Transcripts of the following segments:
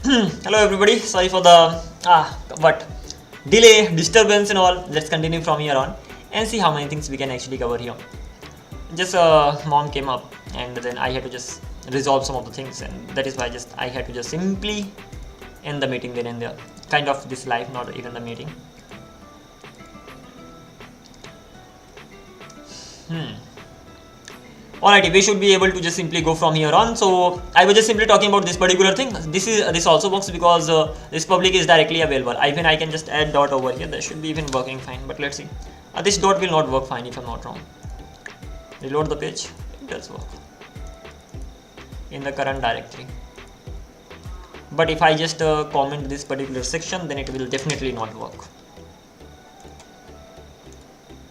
Hello everybody, sorry for the but delay, disturbance and all. Let's continue from here on and see how many things we can actually cover here. Just mom came up and then I had to just resolve some of the things, and that is why just I had to just simply end the meeting then and there. Kind of this life, not even the meeting. Alrighty, we should be able to just simply go from here on. So I was just simply talking about this particular thing. This also works because this public is directly available. Even I can just add dot over here. That should be even working fine. But let's see. This dot will not work fine if I'm not wrong. Reload the page. It does work in the current directory. But if I just comment this particular section, then it will definitely not work.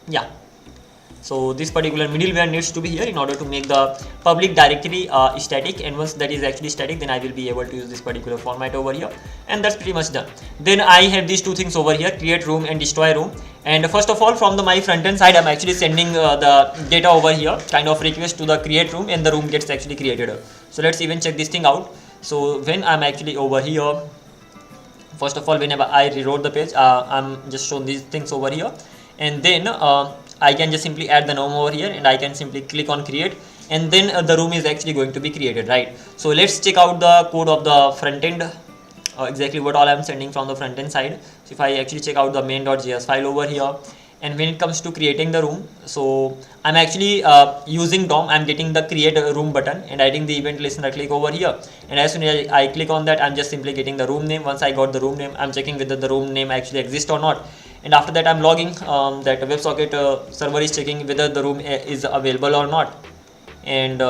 Yeah. So this particular middleware needs to be here in order to make the public directory static, and once that is actually static, then I will be able to use this particular format over here, and that's pretty much done. Then I have these two things over here, create room and destroy room. And first of all, from the my front end side, I'm actually sending the data over here, kind of request to the create room, and the room gets actually created. So let's even check this thing out. So when I'm actually over here, first of all, whenever I reload the page, I'm just shown these things over here, and then I can just simply add the name over here, and I can simply click on create, and then the room is actually going to be created, right? So let's check out the code of the front end, exactly what all I'm sending from the front end side. So if I actually check out the main.js file over here, and when it comes to creating the room, so I'm actually using DOM. I'm getting the create a room button and adding the event listener, click over here, and as soon as I click on that, I'm just simply getting the room name. Once I got the room name, I'm checking whether the room name actually exists or not, and after that I'm logging that WebSocket server is checking whether the room is available or not. And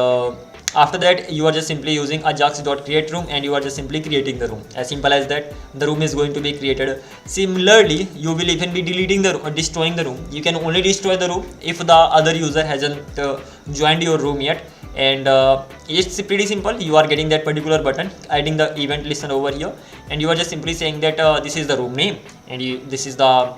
after that, you are just simply using ajax.create room, and you are just simply creating the room. As simple as that, the room is going to be created. Similarly, you will even be deleting the destroying the room. You can only destroy the room if the other user hasn't joined your room yet. And it's pretty simple. You are getting that particular button, adding the event listen over here, and you are just simply saying that this is the room name, and this is the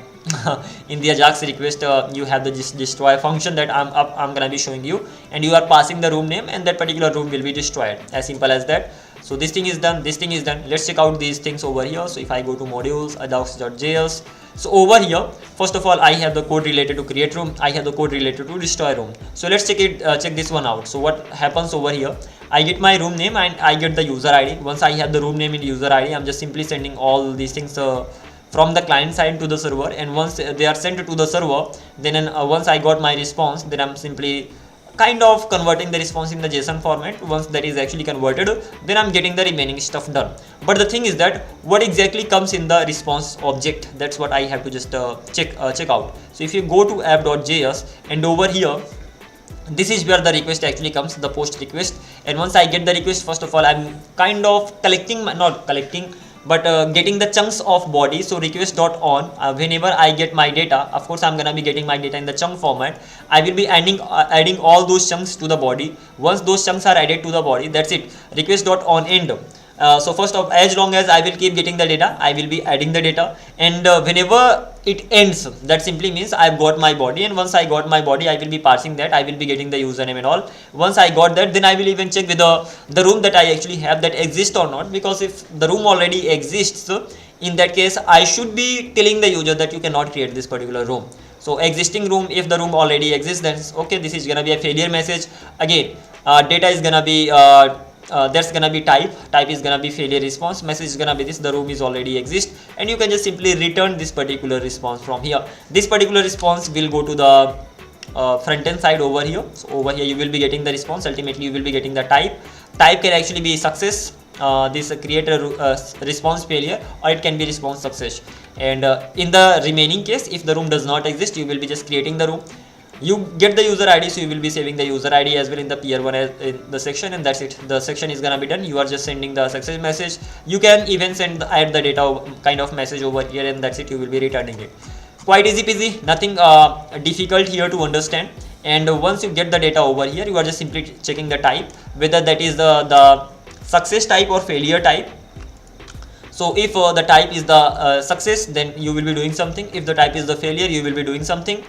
in the Ajax request you have the destroy function that I'm gonna be showing you, and you are passing the room name, and that particular room will be destroyed. As simple as that. So this thing is done, this thing is done. Let's check out these things over here. So if I go to modules, ajax.js, so over here, first of all, I have the code related to create room, I have the code related to destroy room. So let's check it, check this one out. So what happens over here, I get my room name and I get the user ID. Once I have the room name and user ID, I'm just simply sending all these things from the client side to the server, and once they are sent to the server, then once I got my response, then I'm simply kind of converting the response in the JSON format. Once that is actually converted, then I'm getting the remaining stuff done. But the thing is that what exactly comes in the response object, that's what I have to just check out. So if you go to app.js, and over here, this is where the request actually comes, the post request. And once I get the request, first of all, I'm kind of collecting, not collecting, but getting the chunks of body. So request.on, whenever I get my data, of course I'm gonna be getting my data in the chunk format. I will be adding all those chunks to the body. Once those chunks are added to the body, that's it. Request.on end. So first of, as long as I will keep getting the data, I will be adding the data, and whenever it ends, that simply means I've got my body, and once I got my body, I will be parsing that, I will be getting the username and all. Once I got that, then I will even check whether the room that I actually have that exists or not, because if the room already exists, in that case I should be telling the user that you cannot create this particular room. So existing room, if the room already exists, then okay, this is gonna be a failure message. Again, data is gonna be that's gonna be type is gonna be failure response, message is gonna be this, the room is already exist, and you can just simply return this particular response from here. This particular response will go to the front end side over here. So over here you will be getting the response. Ultimately you will be getting the type can actually be success, this create a response failure, or it can be response success. And in the remaining case, if the room does not exist, you will be just creating the room. You get the user ID, so you will be saving the user ID as well in the peer one in the section, and that's it. The section is gonna be done. You are just sending the success message. You can even add the data kind of message over here, and that's it. You will be returning it. Quite easy peasy, nothing difficult here to understand. And once you get the data over here, you are just simply checking the type, whether that is the success type or failure type. So if the type is the success, then you will be doing something. If the type is the failure, you will be doing something.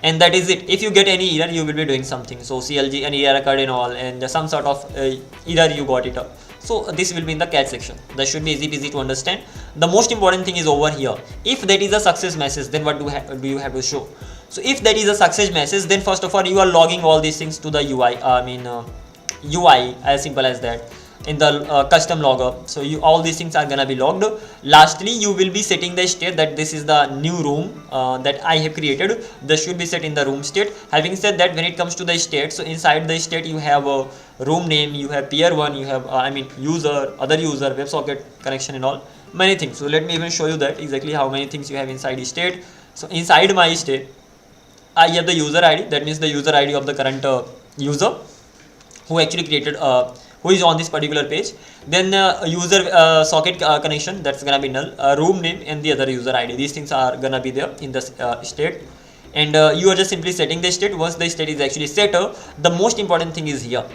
And that is it. If you get any error, you will be doing something. So CLG, any error occurred and all, and some sort of error you got it up. So this will be in the cat section. That should be easy to understand. The most important thing is over here. If that is a success message, then what do you have to show? So if that is a success message, then first of all you are logging all these things to the UI. UI, as simple as that, in the custom logger. So all these things are gonna be logged. Lastly, you will be setting the state that this is the new room that I have created. This should be set in the room state. Having said that, when it comes to the state, so inside the state you have a room name, you have peer 1, you have user, other user, WebSocket connection and all, many things. So let me even show you that exactly how many things you have inside the state. So inside my state, I have the user ID, that means the user ID of the current user who actually created who is on this particular page. Then user socket connection, that's gonna be null, room name and the other user ID. These things are gonna be there in the state, and you are just simply setting the state. Once the state is actually set, the most important thing is here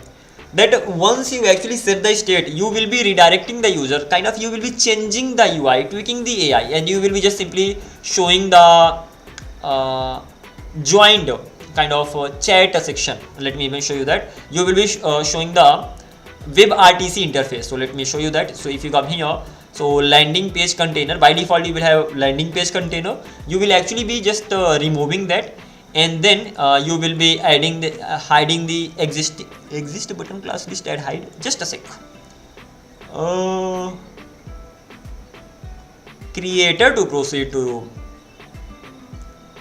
that once you actually set the state, you will be redirecting the user, kind of you will be changing the UI, tweaking the AI, and you will be just simply showing the joined kind of chat section. Let me even show you that. You will be showing the WebRTC interface. So let me show you that. So if you come here, so landing page container, by default you will have landing page container. You will actually be just removing that, and then you will be adding the hiding the exist button class list. Add hide, just a sec. Creator to proceed to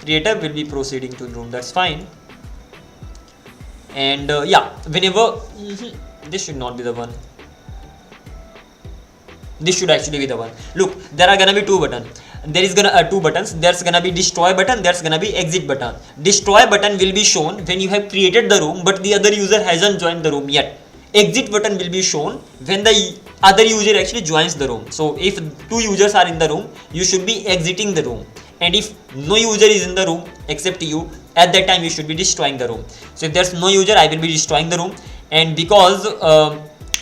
creator will be proceeding to room, that's fine. And yeah, whenever this should not be the one, this should actually be the one. Look, there are gonna be two buttons. There is gonna two buttons. There's gonna be destroy button, there's gonna be exit button. Destroy button will be shown when you have created the room but the other user hasn't joined the room yet. Exit button will be shown when the other user actually joins the room. So if two users are in the room, you should be exiting the room, and if no user is in the room except you, at that time you should be destroying the room. So if there's no user, I will be destroying the room, and because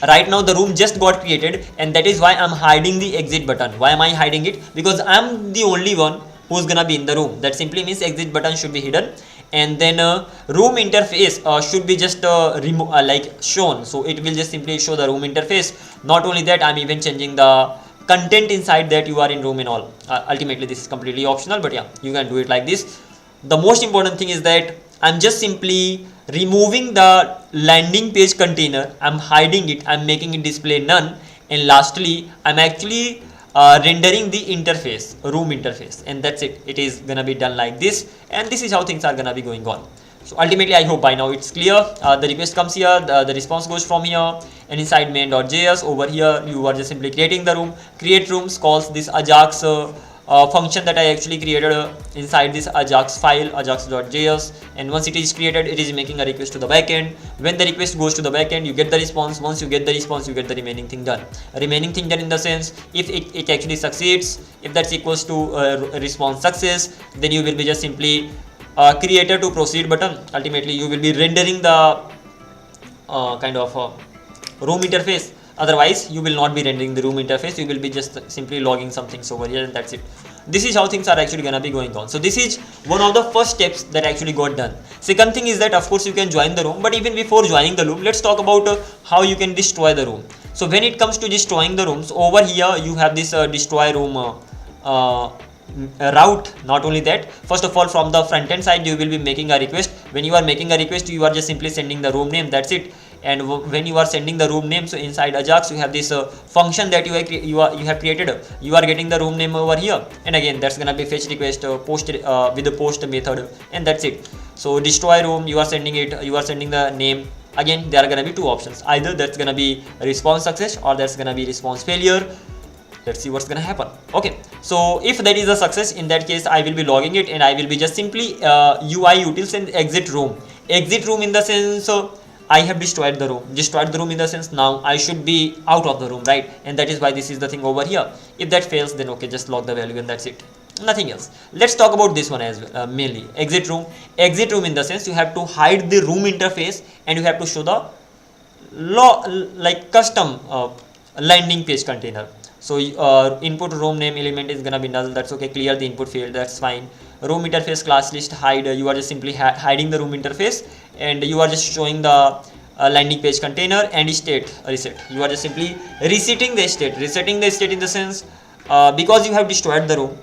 right now the room just got created, and that is why I'm hiding the exit button. Why am I hiding it? Because I'm the only one who's gonna be in the room. That simply means exit button should be hidden, and then room interface should be just like shown. So it will just simply show the room interface. Not only that, I'm even changing the content inside that you are in room and all. Ultimately this is completely optional, but yeah, you can do it like this. The most important thing is that I'm just simply removing the landing page container, I'm hiding it, I'm making it display none, and lastly I'm actually rendering the interface, room interface, and that's it. It is gonna be done like this, and this is how things are gonna be going on. So ultimately I hope by now it's clear. The request comes here, the response goes from here, and inside main.js over here you are just simply creating the room. Create rooms calls this Ajax function that I actually created inside this Ajax file, ajax.js, and once it is created, it is making a request to the backend. When the request goes to the backend, you get the response. Once you get the response, you get the remaining thing done. Remaining thing done in the sense, if it actually succeeds, if that's equals to response success, then you will be just simply creator to proceed button. Ultimately you will be rendering the kind of room interface. Otherwise you will not be rendering the room interface, you will be just simply logging some things over here, and that's it. This is how things are actually gonna be going on. So this is one of the first steps that actually got done. Second thing is that of course you can join the room, but even before joining the room, let's talk about how you can destroy the room. So when it comes to destroying the rooms, over here you have this destroy room route. Not only that, first of all, from the front end side you will be making a request. When you are making a request, you are just simply sending the room name, that's it. And when you are sending the room name, so inside Ajax you have this function that you have created. You are getting the room name over here, and again that's gonna be fetch request post with the post method, and that's it. So destroy room, you are sending it, you are sending the name. Again there are gonna be two options, either that's gonna be response success or that's gonna be response failure. Let's see what's gonna happen. Okay, so if that is a success, in that case I will be logging it, and I will be just simply UI utils and exit room. Exit room in the sense I have destroyed the room. Destroyed the room in the sense now I should be out of the room, right? And that is why this is the thing over here. If that fails, then okay, just log the value and that's it. Nothing else. Let's talk about this one as well, mainly exit room. Exit room in the sense you have to hide the room interface, and you have to show the like custom landing page container. So input room name element is gonna be null, that's okay. Clear the input field, that's fine. Room interface class list hide, you are just simply hiding the room interface, and you are just showing the landing page container and state reset. You are just simply resetting the state in the sense because you have destroyed the room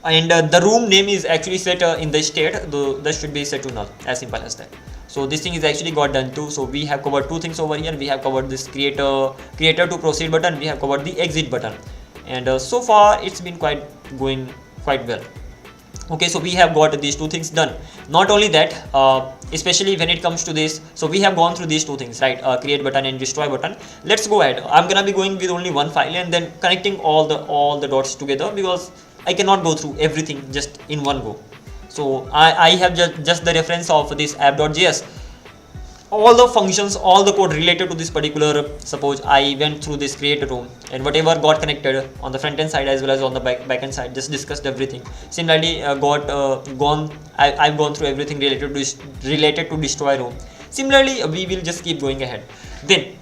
and the room name is actually set in the state, that should be set to null, as simple as that. So this thing is actually got done too. So we have covered two things over here. We have covered this creator to proceed button, we have covered the exit button, and so far it's been going quite well. Okay, so we have got these two things done. Not only that, especially when it comes to this, so we have gone through these two things, right? Create button and destroy button. Let's go ahead. I'm gonna be going with only one file and then connecting all the dots together, because I cannot go through everything just in one go. So I have just the reference of this app.js. All the functions, all the code related to this particular, suppose I went through this create room and whatever got connected on the front end side as well as on the back end side, just discussed everything. Similarly, I've gone through everything related to destroy room. Similarly, we will just keep going ahead. Then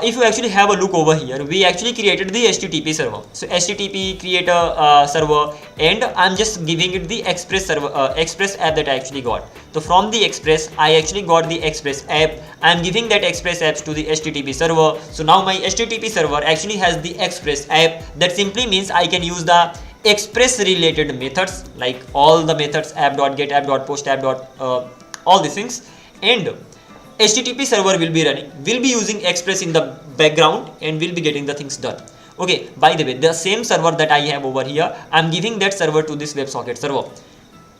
if you actually have a look over here, we actually created the HTTP server. So HTTP create a server, and I'm just giving it the Express server, Express app that I actually got. So from the Express, I actually got the Express app. I'm giving that Express apps to the HTTP server. So now my HTTP server actually has the Express app. That simply means I can use the Express related methods, like all the methods app.get, app.post, all these things, and HTTP server will be using Express in the background and will be getting the things done. Okay, by the way, the same server that I have over here, I'm giving that server to this WebSocket server.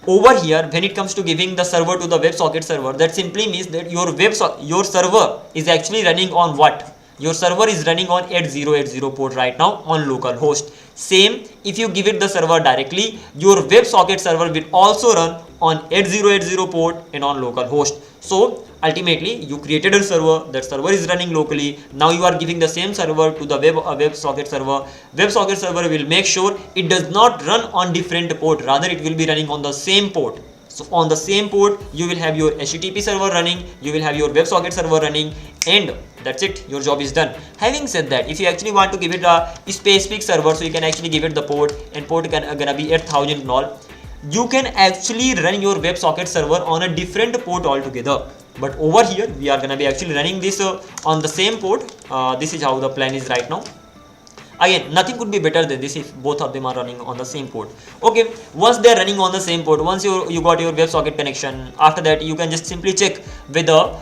Over here, when it comes to giving the server to the WebSocket server, that simply means that your server is actually running on what? Your server is running on 8080 port right now on localhost. Same, if you give it the server directly, your WebSocket server will also run on 8080 port and on localhost. So ultimately, you created a server, that server is running locally. Now you are giving the same server to the WebSocket server. WebSocket server will make sure it does not run on different port, rather it will be running on the same port. So on the same port, you will have your HTTP server running, you will have your WebSocket server running, and that's it, your job is done. Having said that, if you actually want to give it a specific server, so you can actually give it the port, and port gonna be 8000 and all. You can actually run your WebSocket server on a different port altogether. But over here, we are gonna be actually running this on the same port. This is how the plan is right now. Again, nothing could be better than this if both of them are running on the same port. Okay, once they are running on the same port, once you got your WebSocket connection, after that you can just simply check whether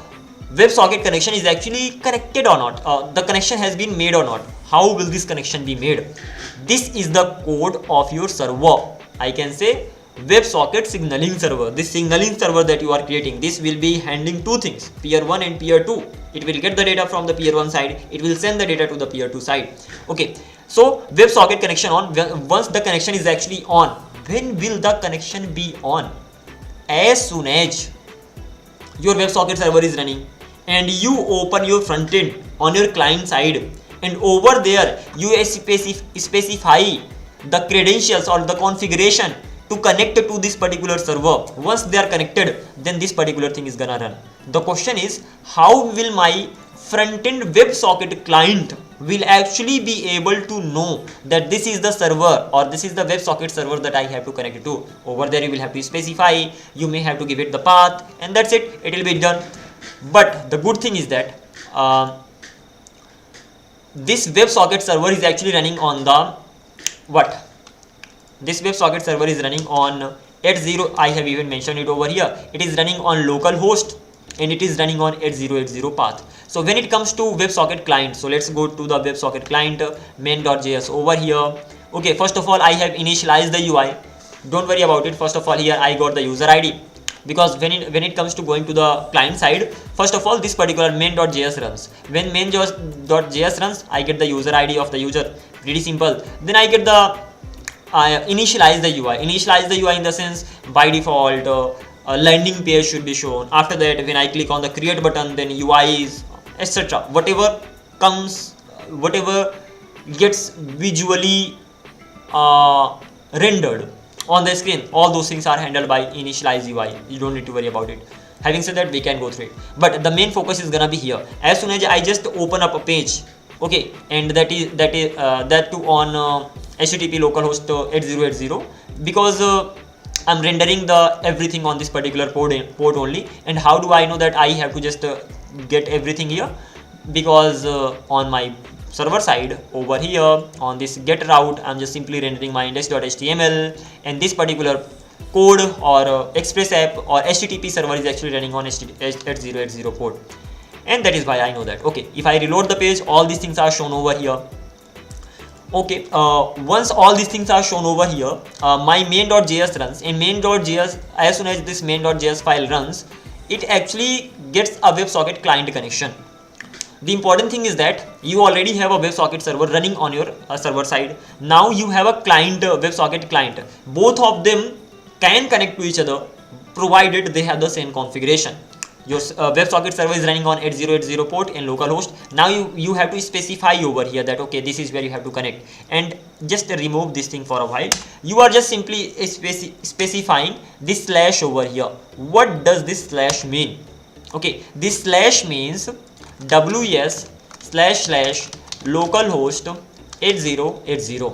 WebSocket connection is actually connected or not. The connection has been made or not. How will this connection be made? This is the code of your server. I can say WebSocket signaling server. This signaling server that you are creating, this will be handling two things, peer 1 and peer 2. It will get the data from the peer 1 side, it will send the data to the peer 2 side. Okay, so WebSocket connection on. Once the connection is actually on, when will the connection be on? As soon as your WebSocket server is running and you open your front end on your client side, and over there you specify the credentials or the configuration to connect to this particular server. Once they are connected, then this particular thing is gonna run. The question is, how will my front-end WebSocket client will actually be able to know that this is the server or this is the WebSocket server that I have to connect it to? Over there you will have to specify, you may have to give it the path, and that's it, it will be done. But the good thing is that this WebSocket server is actually running on the what? This WebSocket server is running on 80. I have even mentioned it over here. It is running on localhost and it is running on 8080 path. So when it comes to WebSocket client, so let's go to the WebSocket client main.js over here. Okay, first of all, I have initialized the UI. Don't worry about it. First of all, here I got the user ID, because when it comes to going to the client side, first of all, this particular main.js runs. When main.js runs, I get the user ID of the user. Pretty simple. Then I get the initialize the UI. Initialize the UI in the sense, by default, a landing page should be shown. After that, when I click on the create button, then UI is etc. Whatever comes, whatever gets visually rendered on the screen, all those things are handled by initialize UI. You don't need to worry about it. Having said that, we can go through it, but the main focus is gonna be here. As soon as I just open up a page, okay, and that too on HTTP localhost 8080, because I'm rendering the everything on this particular port only. And how do I know that I have to just get everything here? Because on my server side over here on this get route, I'm just simply rendering my index.html, and this particular code or express app or HTTP server is actually running on 8080 port, and that is why I know that. Okay, if I reload the page, all these things are shown over here. Okay, once all these things are shown over here, my main.js runs. In main.js, as soon as this main.js file runs, it actually gets a WebSocket client connection. The important thing is that you already have a WebSocket server running on your server side. Now you have a client, WebSocket client. Both of them can connect to each other provided they have the same configuration. Your WebSocket server is running on 8080 port in localhost. Now you have to specify over here that okay, this is where you have to connect, and just remove this thing for a while. You are just simply specifying this slash over here. What does this slash mean? Okay, this slash means ws / localhost 8080.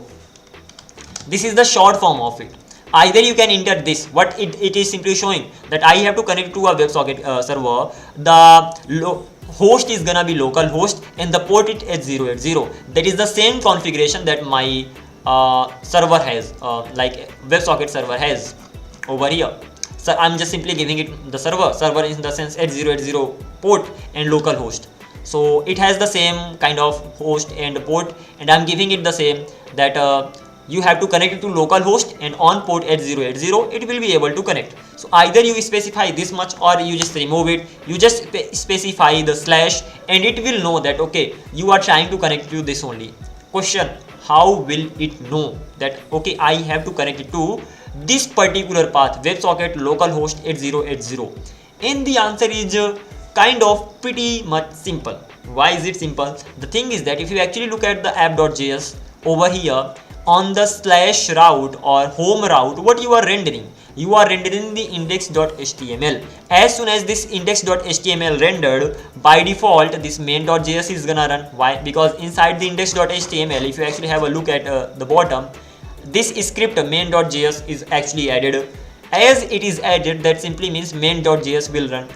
This is the short form of it. Either you can enter this, what it is simply showing that I have to connect to a WebSocket server. The host is gonna be localhost and the port is 8080. That is the same configuration that my server has, like WebSocket server has over here. So I'm just simply giving it the server in the sense 8080 port and localhost. So it has the same kind of host and port, and I'm giving it the same that you have to connect it to localhost, and on port 8080 it will be able to connect. So either you specify this much or you just remove it. You just specify the slash and it will know that okay, you are trying to connect to this only. Question: how will it know that okay, I have to connect it to this particular path, WebSocket localhost 8080? And the answer is kind of pretty much simple. Why is it simple? The thing is that if you actually look at the app.js over here, on the slash route or home route, what you are rendering? You are rendering the index.html. As soon as this index.html rendered, by default this main.js is gonna run. Why? Because inside the index.html, if you actually have a look at the bottom, this script main.js is actually added. As it is added, that simply means main.js will run.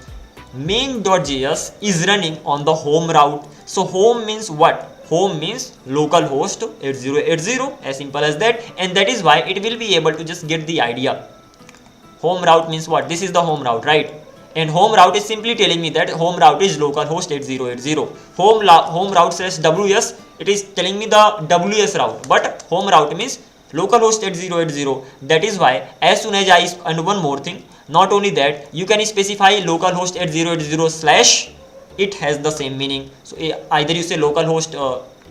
Main.js is running on the home route. So home means what? Home means localhost 8080, as simple as that, and that is why it will be able to just get the idea. Home route means what? This is the home route, right? And home route is simply telling me that home route is localhost 8080. Home route says ws, it is telling me the ws route, but home route means localhost 8080. That is why as soon as and one more thing, not only that, you can specify localhost 8080 slash, it has the same meaning. So either you say localhost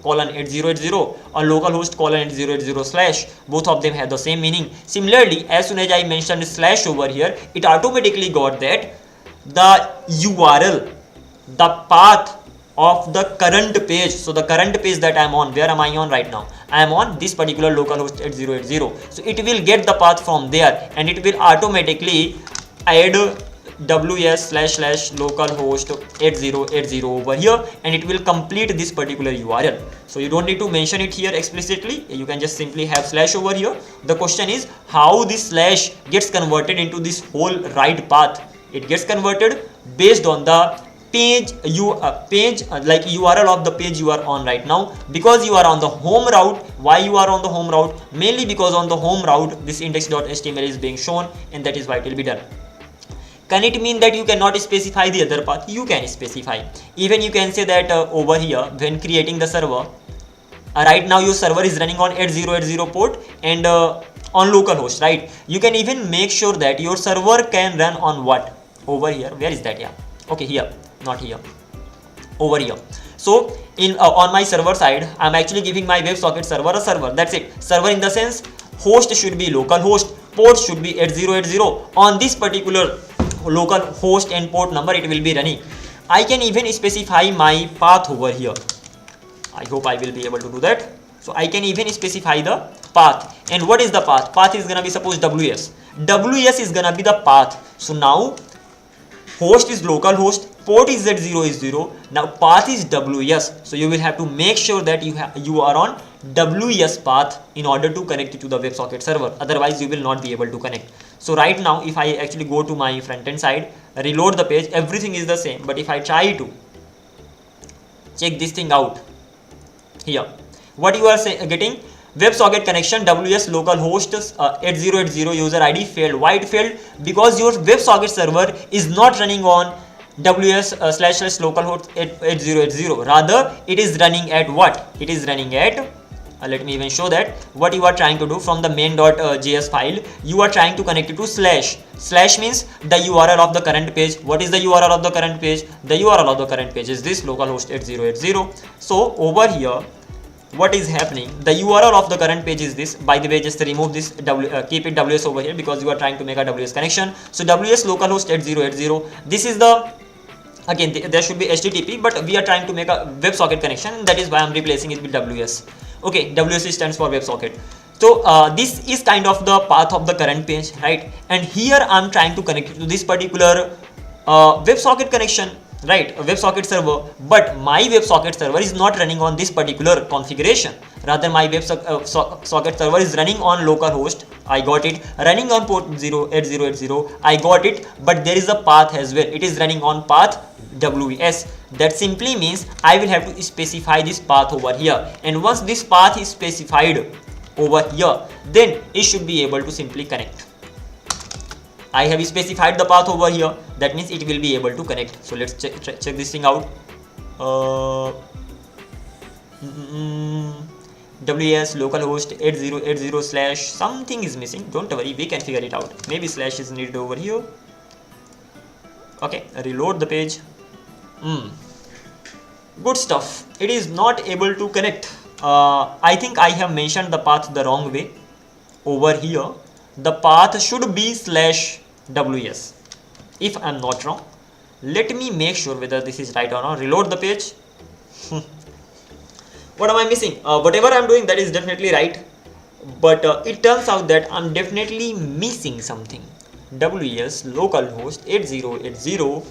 colon 8080 or localhost colon 8080 slash, both of them have the same meaning. Similarly, as soon as I mentioned slash over here, it automatically got that the URL, the path of the current page. So the current page that I am on, where am I on right now? I am on this particular localhost 8080. So it will get the path from there and it will automatically add ws / localhost 8080 over here, and it will complete this particular URL. So you don't need to mention it here explicitly, you can just simply have slash over here. The question is how this slash gets converted into this whole right path. It gets converted based on the page like URL of the page you are on right now. Because you are on the home route. Why you are on the home route? Mainly because on the home route this index.html is being shown, and that is why it will be done. Can it mean that you cannot specify the other path? You can specify. Even you can say that over here when creating the server, right now your server is running on 8080 port and on localhost, right? You can even make sure that your server can run on what? Over here. Where is that? Yeah. Okay, here. Not here. Over here. So in on my server side, I'm actually giving my WebSocket server a server. That's it. Server in the sense host should be localhost, port should be 8080. On this particular local host and port number it will be running. I can even specify my path over here. I hope I will be able to do that. So I can even specify the path. And what is the path? Path is gonna be suppose ws. Ws is gonna be the path. So now host is localhost, port is 8080. Now path is ws. So you will have to make sure that you are on WES path in order to connect it to the WebSocket server. Otherwise, you will not be able to connect. So right now, if I actually go to my front end side, reload the page, everything is the same. But if I try to check this thing out here, what you are getting? WebSocket connection WS localhost 8080 user ID failed. Why it failed? Because your WebSocket server is not running on WS / localhost 8080. Rather, it is running at what? It is running at let me even show that. What you are trying to do from the main.js file, you are trying to connect it to slash. Slash means the URL of the current page. What is the URL of the current page? The URL of the current page is this localhost 8080. So over here, what is happening? The URL of the current page is this. By the way, just remove this keep it WS over here because you are trying to make a WS connection. So WS localhost 8080. This is the, again there should be HTTP, but we are trying to make a WebSocket connection. That is why I'm replacing it with WS. Okay, WS stands for WebSocket. So this is kind of the path of the current page, right? And here I'm trying to connect it to this particular WebSocket connection, right? A WebSocket server, but my WebSocket server is not running on this particular configuration. Rather, my WebSocket server is running on localhost. I got it. Running on port 8080. I got it, but there is a path as well. It is running on path WS. That simply means I will have to specify this path over here. And once this path is specified over here, then it should be able to simply connect. I have specified the path over here. That means it will be able to connect. So let's check this thing out. WS localhost 8080 / something is missing. Don't worry, we can figure it out. Maybe slash is needed over here. Okay, reload the page. Good stuff. It is not able to connect. I think I have mentioned the path the wrong way. Over here, the path should be /WS. If I'm not wrong, let me make sure whether this is right or not. Reload the page. What am I missing? Whatever I'm doing, that is definitely right. But it turns out that I'm definitely missing something. WS localhost 8080.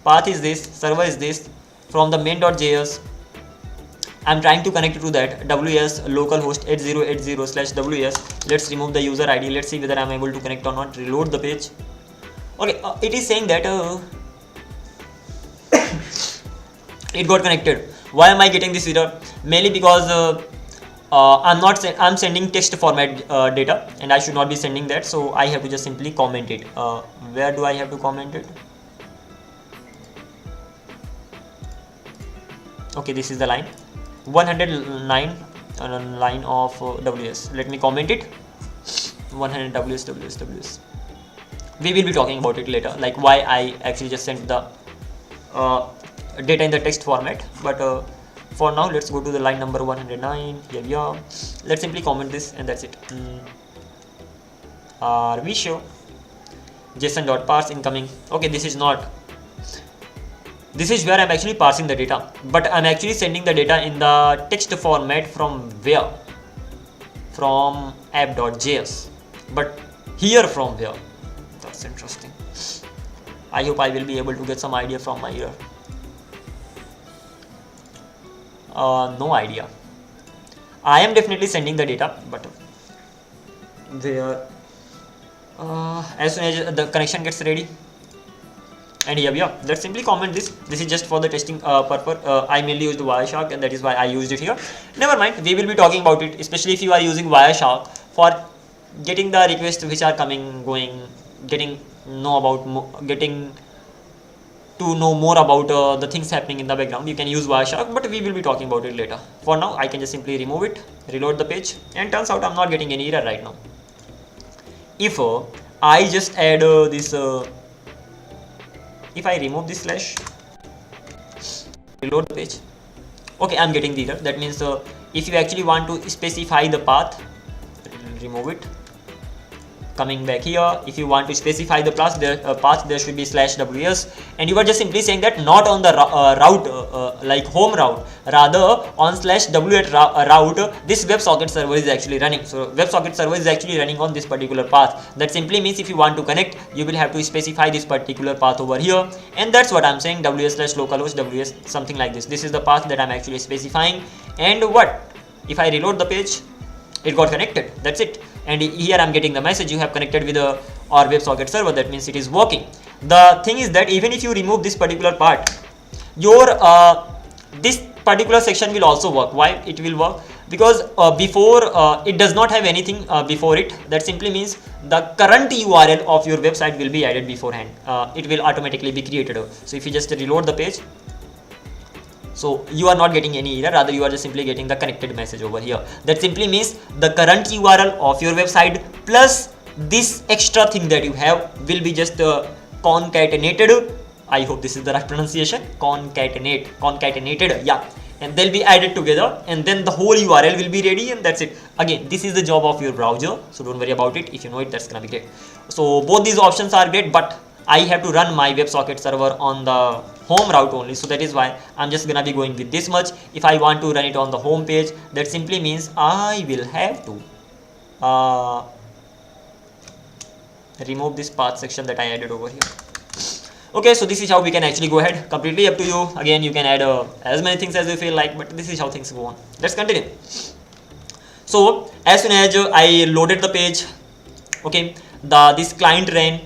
Path is this, server is this. From the main.js, I'm trying to connect it to that WS localhost 8080 / WS. Let's remove the user ID. Let's see whether I'm able to connect or not. Reload the page. Okay, it is saying that it got connected. Why am I getting this error? Mainly because I'm sending text format data, and I should not be sending that. So I have to just simply comment it. Where do I have to comment it? Okay, this is the line 109 line of WS. Let me comment it. 100 WS. We will be talking about it later, like why I actually just sent the data in the text format. But for now, let's go to the line number 109. Here we are. Let's simply comment this, and that's it. Are we sure? JSON.parse incoming. Okay, this is not. This is where I'm actually parsing the data, but I'm actually sending the data in the text format from where? From app.js. But here from where? That's interesting. I hope I will be able to get some idea from my error. No idea. I am definitely sending the data, but where? As soon as the connection gets ready. And here we are. Let's simply comment this. This is just for the testing purpose. I mainly used Wireshark, and that is why I used it here. Never mind. We will be talking about it, especially if you are using Wireshark for getting the requests which are coming, going, getting to know more about the things happening in the background. You can use Wireshark, but we will be talking about it later. For now, I can just simply remove it, reload the page, and turns out I'm not getting any error right now. If I just add this. If I remove this slash, reload the page, okay, I'm getting the error. That means if you actually want to specify the path, remove it, Coming back here, if you want to specify the path, there should be /ws, and you are just simply saying that not on the route like home route, rather on /w route this WebSocket server is actually running. So WebSocket server is actually running on this particular path. That simply means if you want to connect, you will have to specify this particular path over here, and that's what I'm saying, ws/localhost ws, something like this. This is the path that I'm actually specifying, and what if I reload the page? It got connected. That's it. And here I'm getting the message, you have connected with our WebSocket server. That means it is working. The thing is that even if you remove this particular part, your this particular section will also work. Why it will work? Because before it does not have anything before it. That simply means the current URL of your website will be added beforehand. It will automatically be created. So if you just reload the page, so you are not getting any error, rather you are just simply getting the connected message over here. That simply means the current URL of your website plus this extra thing that you have will be just concatenated. I hope this is the right pronunciation. Concatenated, yeah. And they'll be added together, and then the whole URL will be ready, and that's it. Again, this is the job of your browser, so don't worry about it. If you know it, that's gonna be great. So both these options are great, but I have to run my WebSocket server on the home route only, so that is why I'm just gonna be going with this much. If I want to run it on the home page, that simply means I will have to remove this path section that I added over here. Okay, so this is how we can actually go ahead. Completely up to you. Again, you can add as many things as you feel like, but this is how things go on. Let's continue. So as soon as I loaded the page, okay, this client ran.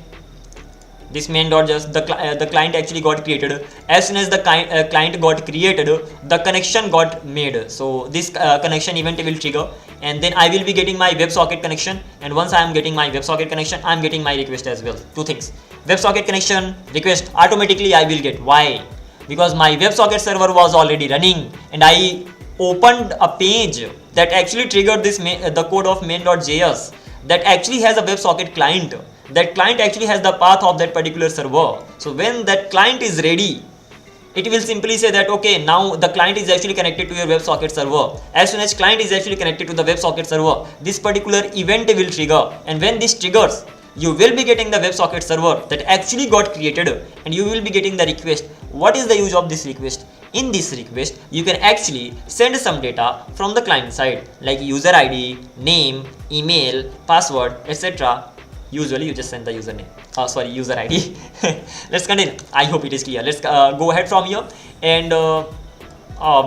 This main.just the client actually got created. As soon as the client got created, the connection got made. So this connection event will trigger, and then I will be getting my WebSocket connection. And once I am getting my WebSocket connection, I am getting my request as well. Two things: WebSocket connection, request. Automatically I will get. Why? Because my WebSocket server was already running, and I opened a page that actually triggered this the code of main.js that actually has a WebSocket client. That client actually has the path of that particular server. So when that client is ready, it will simply say that okay, now the client is actually connected to your WebSocket server. As soon as client is actually connected to the WebSocket server, this particular event will trigger, and when this triggers, you will be getting the WebSocket server that actually got created, and you will be getting the request. What is the use of this request? In this request, you can actually send some data from the client side, like user ID, name, email, password, etc. Usually you just send the username, user ID. Let's continue. I hope it is clear. Let's go ahead from here, and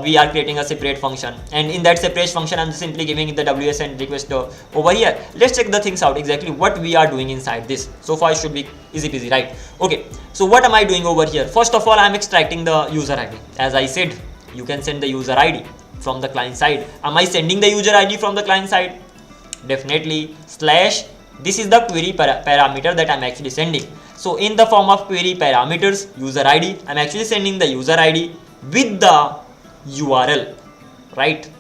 we are creating a separate function, and in that separate function I'm simply giving the WS and request over here. Let's check the things out exactly what we are doing inside this. So far it should be easy peasy, right? Okay, so what am I doing over here? First of all, I'm extracting the user ID. As I said, you can send the user ID from the client side. Am I sending the user ID from the client side? Definitely. / this is the query parameter that I'm actually sending. So in the form of query parameters, user ID, I'm actually sending the user ID with the URL, right,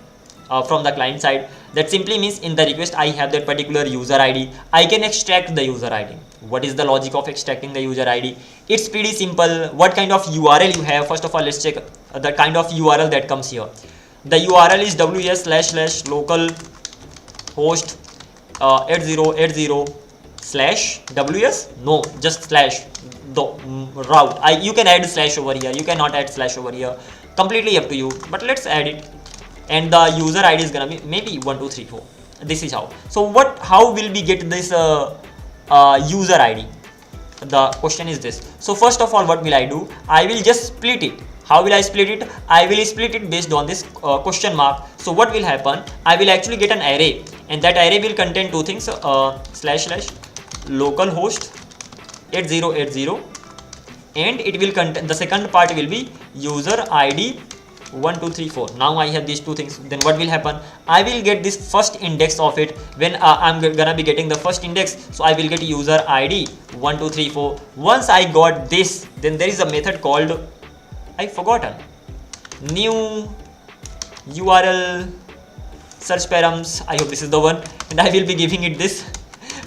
from the client side. That simply means in the request I have that particular user ID. I can extract the user ID. What is the logic of extracting the user ID? It's pretty simple. What kind of URL you have? First of all, let's check the kind of URL that comes here. The URL is ws/localhost 8080/ws. No, just slash the route. You can add slash over here, you cannot add slash over here, completely up to you, but let's add it. And the user ID is gonna be maybe 1234. This is how. So how will we get this user ID? The question is this. So first of all, what will I do? I will just split it. How will I split it? I will split it based on this question mark. So what will happen? I will actually get an array, and that array will contain two things: /localhost 8080, and it will contain, the second part will be user ID 1234. Now I have these two things. Then what will happen? I will get this first index of it. When I'm gonna be getting the first index, so I will get user ID 1234. Once I got this, then there is a method called, I forgotten, new URL search params. I hope this is the one, and I will be giving it this.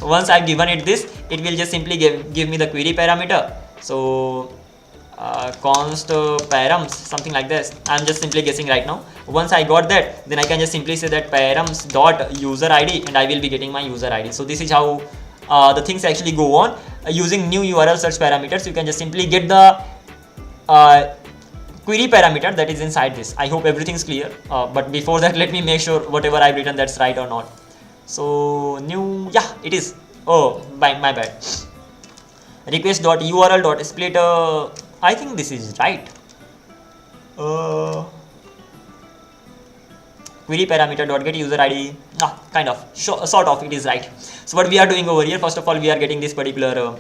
Once I've given it this, it will just simply give me the query parameter. So const params, something like this. I'm just simply guessing right now. Once I got that, then I can just simply say that params dot user ID, and I will be getting my user ID. So this is how the things actually go on. Using new URL search parameters, you can just simply get the query parameter that is inside this. I hope everything's clear, but before that, let me make sure whatever I've written that's right or not. So new, yeah, it is. Oh, my bad. Request.url.split. I think this is right. Query parameter.get user ID. Kind of, sort of, it is right. So what we are doing over here, first of all, we are getting this particular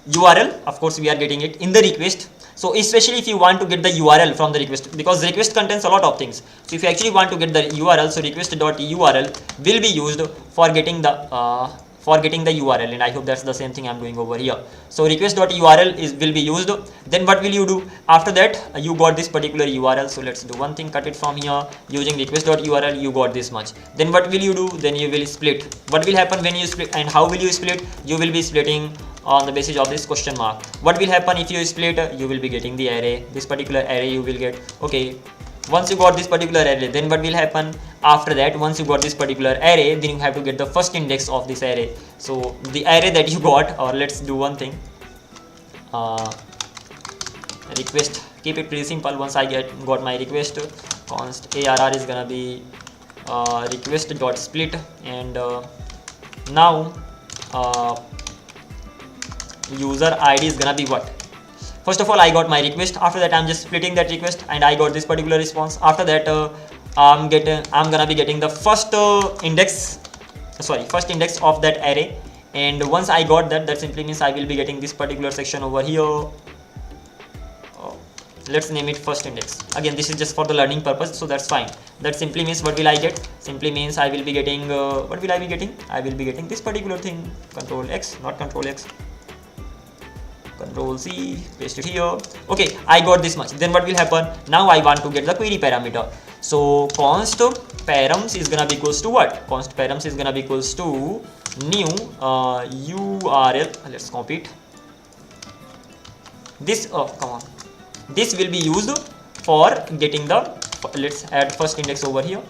URL. Of course, we are getting it in the request. So especially if you want to get the URL from the request, because the request contains a lot of things. So if you actually want to get the URL, so request.url will be used for getting the URL, and I hope that's the same thing I'm doing over here. So request.url will be used. Then what will you do after that? You got this particular URL. So let's do one thing, cut it from here. Using request.url, you got this much. Then what will you do? Then you will split. What will happen when you split, and how will you split? You will be splitting on the basis of this question mark. What will happen if you split? You will be getting the array, this particular array you will get. Okay, once you got this particular array, then what will happen after that? Once you got this particular array, then you have to get the first index of this array. So the array that you got, or let's do one thing, request, keep it pretty simple. Once I got my request, const arr is gonna be request.split, and now user ID is gonna be what? First of all, I got my request. After that, I'm just splitting that request, and I got this particular response. After that, I'm gonna be getting the first index of that array. And once I got that, that simply means I will be getting this particular section over here. Let's name it first index. Again, this is just for the learning purpose, so that's fine. That simply means what will I get? Simply means I will be getting what will I be getting? I will be getting this particular thing. Control X, not Control X. Control C, paste it here. Okay, I got this much. Then what will happen? Now I want to get the query parameter. So const params is gonna be equals to what? Const params is gonna be equals to new URL. Let's copy it. This come on. This will be used for getting the. Let's add first index over here.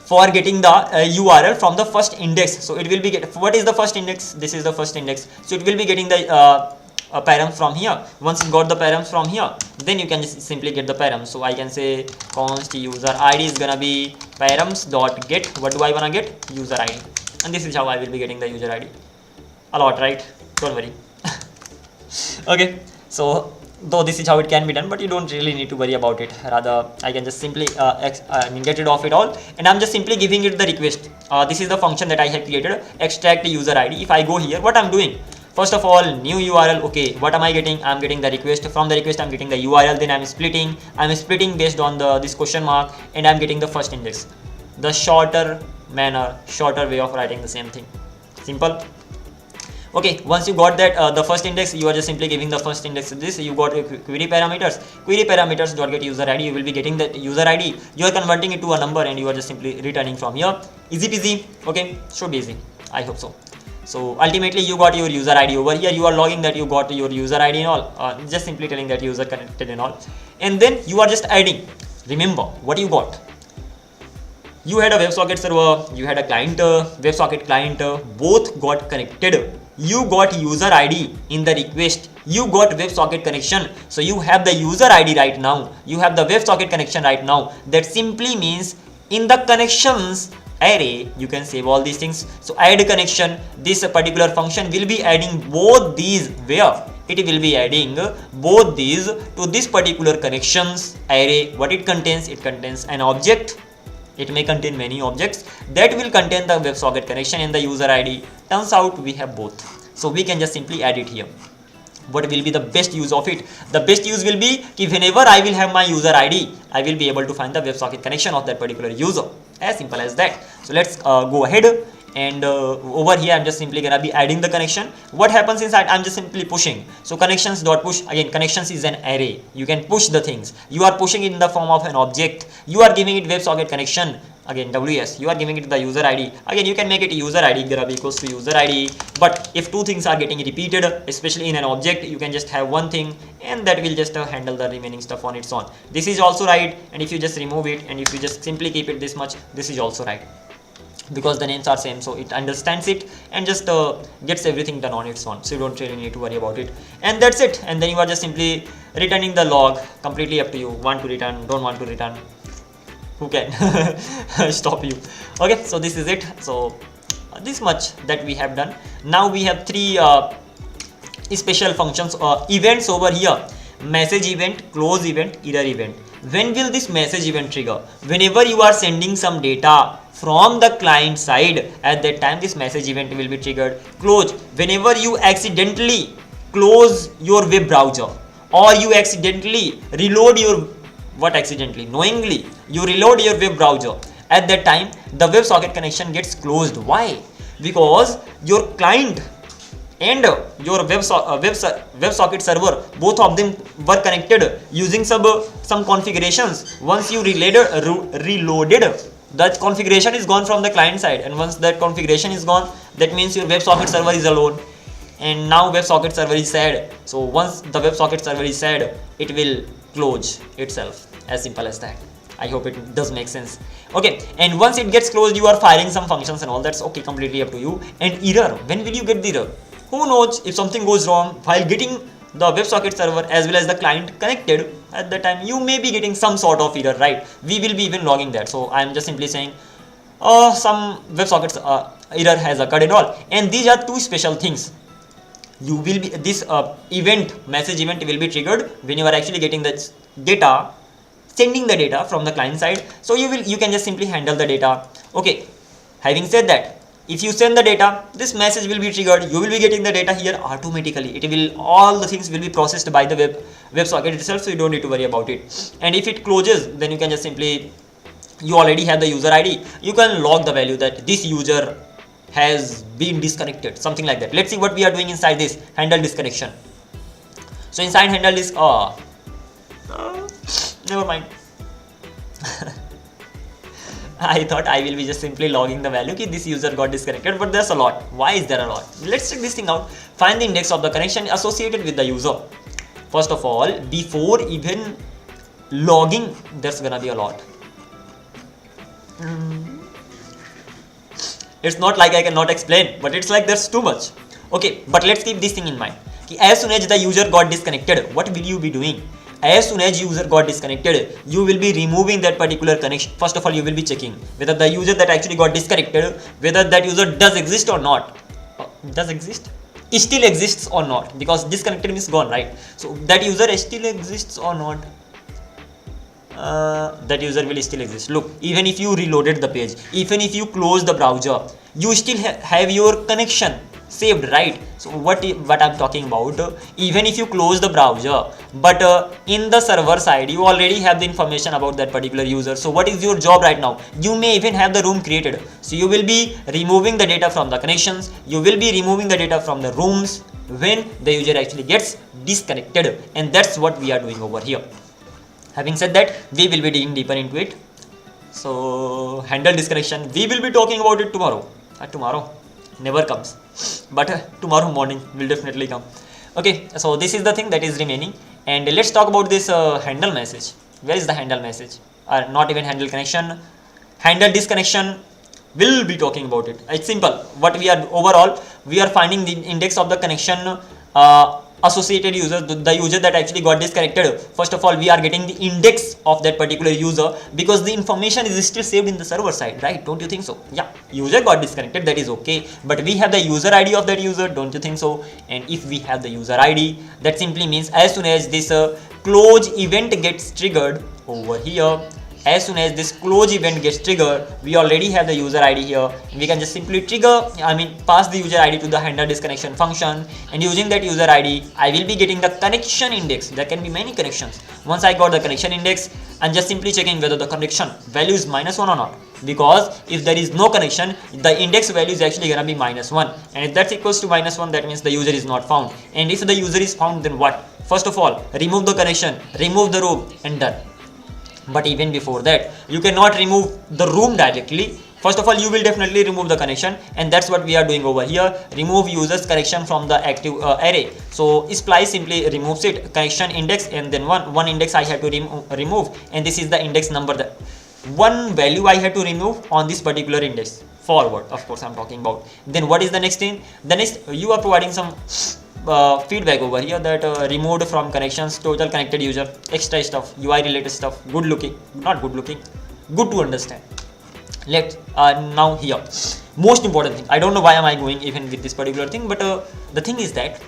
For getting the URL from the first index. So it will be what is the first index? This is the first index. So it will be getting the params from here. Once you got the params from here, then you can just simply get the params. So I can say const user ID is gonna be params dot get. What do I wanna get? User ID. And this is how I will be getting the user ID. A lot, right? Don't worry. Okay. So though this is how it can be done, but you don't really need to worry about it. Rather, I can just simply get rid of it all, and I'm just simply giving it the request. This is the function that I have created, extract user ID. If I go here, what I'm doing, first of all, new URL. Okay, what am I getting? I'm getting the request. From the request, I'm getting the URL. Then I'm splitting based on this question mark, and I'm getting the first index. The shorter way of writing the same thing. Simple. Okay, once you got that the first index, you are just simply giving the first index to this. You got query parameters. Query parameters dot get user ID. You will be getting that user ID. You are converting it to a number, and you are just simply returning from here. Easy peasy. Okay, should be easy. I hope so. So ultimately, you got your user ID over here. You are logging that you got your user ID and all. Just simply telling that user connected and all. And then you are just adding. Remember what you got. You had a WebSocket server. You had a client, WebSocket client. Both got connected. You got user ID in the request. You got WebSocket connection. So you have the user ID right now. You have the WebSocket connection right now. That simply means in the connections array, you can save all these things. So add connection. This particular function will be adding both these where? It will be adding both these to this particular connections array. What it contains? It contains an object. It may contain many objects that will contain the WebSocket connection and the user ID. Turns out we have both. So we can just simply add it here. What will be the best use of it? The best use will be if whenever I will have my user ID, I will be able to find the WebSocket connection of that particular user. As simple as that. So let's go ahead. And over here I'm just simply gonna be adding the connection. What happens inside? I'm just simply pushing. So connections dot push. Again, connections is an array. You can push the things. You are pushing it in the form of an object. You are giving it WebSocket connection. Again, WS. You are giving it the user ID. Again, you can make it user ID gonna be equals to user ID. But if two things are getting repeated, especially in an object, you can just have one thing, and that will just handle the remaining stuff on its own. This is also right. And if you just remove it, and if you just simply keep it this much, this is also right. because the names are same, so it understands it and just gets everything done on its own, so you don't really need to worry about it. And that's it. And then you are just simply returning the log. Completely up to you, want to return, don't want to return, who can stop you. Okay, so this is it. So this much that we have done. Now we have three special functions or events over here: message event, close event, error event. When will this message event trigger? Whenever you are sending some data from the client side, at that time this message event will be triggered. Close, whenever you accidentally close your web browser, or you accidentally reload your, what accidentally, knowingly you reload your web browser, at that time the WebSocket connection gets closed. Why? Because your client and your WebSocket server, both of them were connected using some configurations. Once you reloaded, that configuration is gone from the client side, and once that configuration is gone, that means your WebSocket server is alone. And now WebSocket server is sad. So once the WebSocket server is sad, it will close itself. As simple as that. I hope it does make sense. Okay, and once it gets closed, you are firing some functions and all. That's okay, completely up to you. And error, when will you get the error? Who knows, if something goes wrong while getting the WebSocket server as well as the client connected, at the time you may be getting some sort of error, right? We will be even logging that. So I am just simply saying some WebSocket error has occurred and all. And these are two special things. You will be, this message event will be triggered when you are actually getting the data, sending the data from the client side. So you can just simply handle the data. Okay, having said that, if you send the data, this message will be triggered. You will be getting the data here automatically. It will, all the things will be processed by the WebSocket itself, so you don't need to worry about it. And if it closes, then you can just simply, you already have the user ID, you can log the value that this user has been disconnected, something like that. Let's see what we are doing inside this handle disconnection. So inside handle this, never mind. I thought I will be just simply logging the value that this user got disconnected, but there's a lot. Why is there a lot? Let's check this thing out. Find the index of the connection associated with the user. First of all, before even logging, there's gonna be a lot. It's not like I cannot explain, but it's like there's too much. Okay, but let's keep this thing in mind. As soon as the user got disconnected, what will you be doing? As soon as user got disconnected, you will be removing that particular connection. First of all, you will be checking whether the user that actually got disconnected, whether that user does exist or not. Does exist? It still exists or not, because disconnected means gone, right? So that user still exists or not. That user will still exist. Look, even if you reloaded the page, even if you close the browser, you still have your connection saved, right? So what I'm talking about, even if you close the browser, but in the server side you already have the information about that particular user. So what is your job right now? You may even have the room created, so you will be removing the data from the connections, you will be removing the data from the rooms when the user actually gets disconnected. And that's what we are doing over here. Having said that, we will be digging deeper into it. So handle disconnection, we will be talking about it tomorrow. Tomorrow never comes, but tomorrow morning will definitely come. Okay, so this is the thing that is remaining. And let's talk about this handle message. Where is the handle message? Not even handle connection, handle disconnection. We'll be talking about it. It's simple. What we are overall, we are finding the index of the connection associated user, the user that actually got disconnected. First of all, we are getting the index of that particular user, because the information is still saved in the server side, right? Don't you think so? Yeah, user got disconnected, that is okay, but we have the user ID of that user, don't you think so? And if we have the user ID, that simply means as soon as this close event gets triggered over here, as soon as this close event gets triggered, we already have the user ID here. We can just simply pass the user ID to the handle disconnection function, and using that user ID, I will be getting the connection index. There can be many connections. Once I got the connection index, I'm just simply checking whether the connection value is -1 or not. Because if there is no connection, the index value is actually gonna be -1, and if that's equals to -1, that means the user is not found. And if the user is found, then what? First of all, remove the connection, remove the room, and done. But even before that, you cannot remove the room directly. First of all, you will definitely remove the connection, and that's what we are doing over here. Remove user's connection from the active array. So splice simply removes it, connection index, and then one index I have to remove, and this is the index number, that one value I have to remove on this particular index. forward, of course I'm talking about. Then what is the next thing? The next, you are providing some feedback over here that removed from connections, total connected user, extra stuff, UI related stuff, good looking, not good looking, good to understand. Let's now here, most important thing, I don't know why am I going even with this particular thing, but the thing is that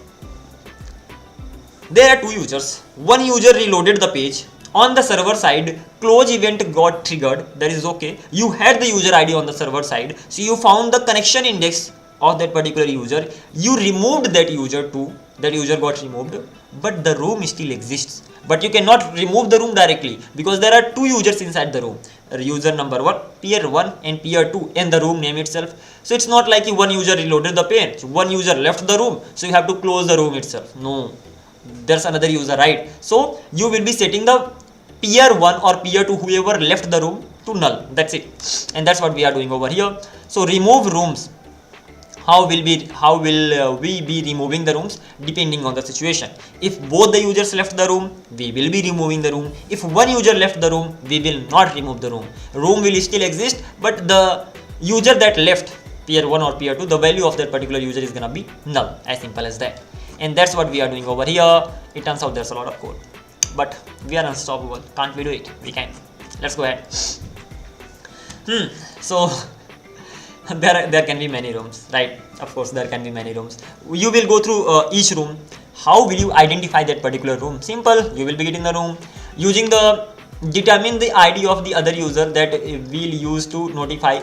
there are two users. One user reloaded the page. On the server side, close event got triggered. That is okay. You had the user ID on the server side, so you found the connection index of that particular user. You removed that user too. That user got removed, but the room still exists. But you cannot remove the room directly because there are two users inside the room. User number 1, peer 1 and peer 2 and the room name itself. So it's not like one user reloaded the page, one user left the room, so you have to close the room itself. No, there's another user, right? So you will be setting the peer 1 or peer 2, whoever left the room, to null. That's it, and that's what we are doing over here. So remove rooms. How will we be removing the rooms? Depending on the situation. If both the users left the room, we will be removing the room. If one user left the room, we will not remove the room. Room will still exist, but the user that left, peer 1 or peer 2, the value of that particular user is gonna be null. As simple as that. And that's what we are doing over here. It turns out there's a lot of code, but we are unstoppable. Can't we do it? We can. Let's go ahead. So there can be many rooms, right? Of course there can be many rooms. You will go through each room. How will you identify that particular room? Simple. You will be getting the room using the determine the ID of the other user that we'll use to notify.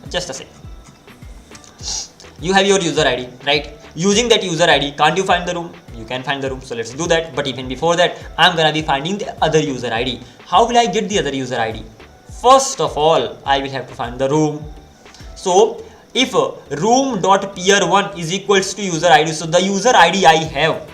Just a sec. You have your user ID, right? Using that user ID, can't you find the room? You can find the room, so let's do that. But even before that, I'm gonna be finding the other user ID. How will I get the other user ID? First of all, I will have to find the room. So if room.peer1 is equals to user ID, so the user ID I have,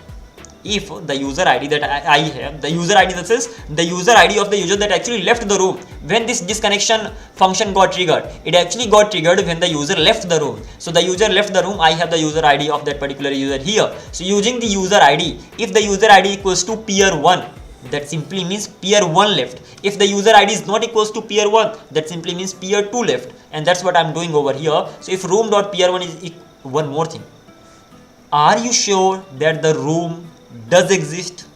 if the user ID that I have, the user ID that says the user ID of the user that actually left the room when this disconnection function got triggered, it actually got triggered when the user left the room. So the user left the room, I have the user ID of that particular user here. So using the user ID, if the user ID equals to peer1, that simply means peer 1 left. If the user ID is not equals to peer 1, that simply means peer 2 left. And that's what I'm doing over here. So if room.peer1 is one more thing, are you sure that the room does exist?